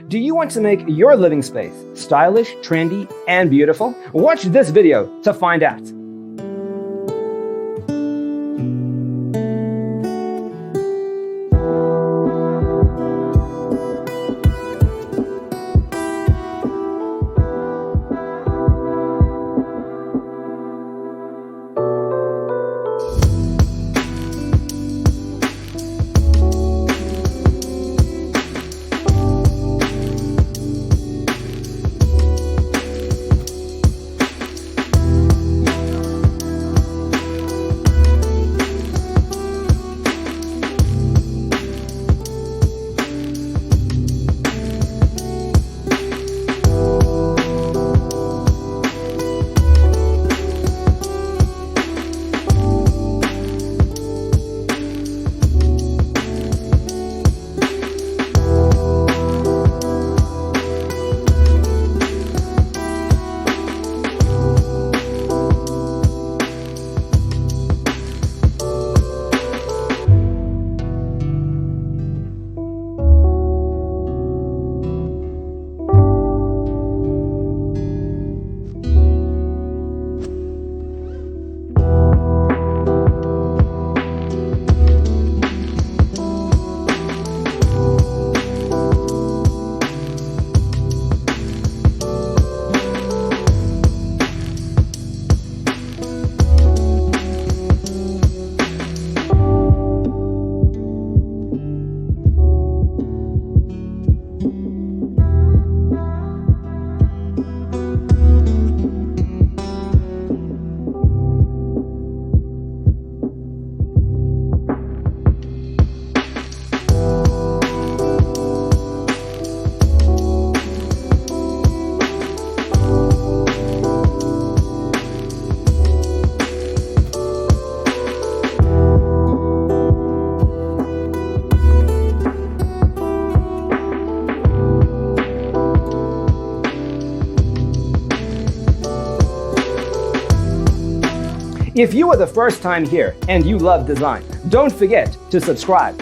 Do you want to make your living space stylish, trendy, and beautiful? Watch this video to find out. If you are the first time here and you love design, don't forget to subscribe.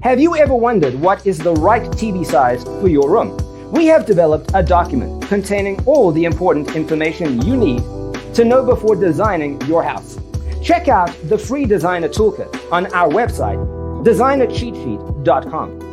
Have you ever wondered what is the right TV size for your room? We have developed a document containing all the important information you need to know before designing your house. Check out the free designer toolkit on our website, designercheatsheet.com.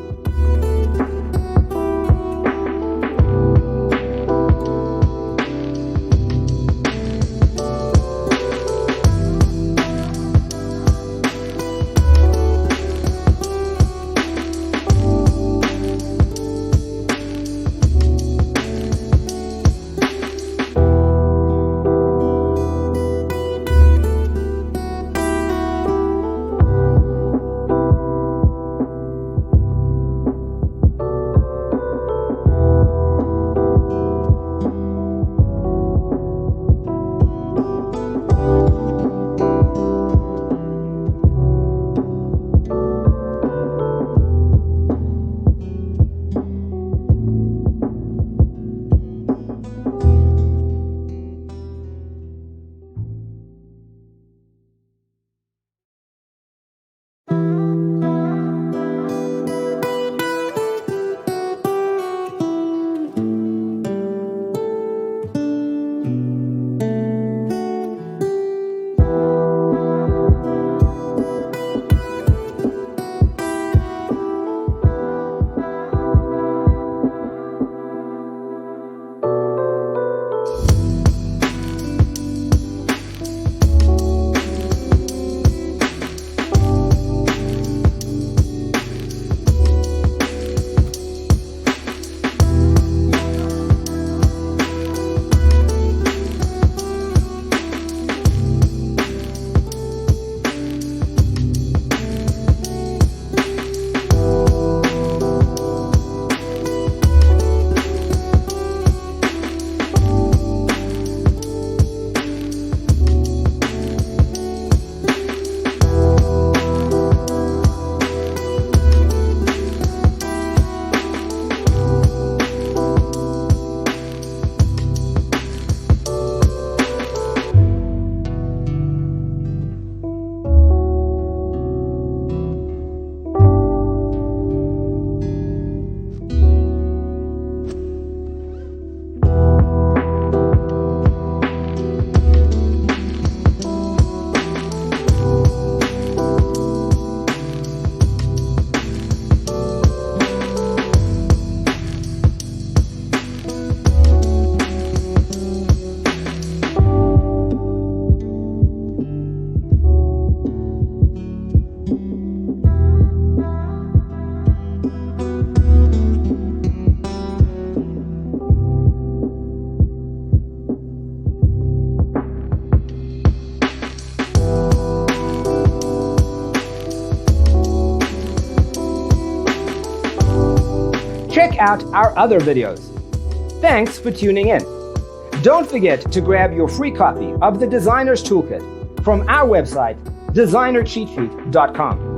Check out our other videos. Thanks for tuning in. Don't forget to grab your free copy of the Designer's Toolkit from our website, designercheatsheet.com.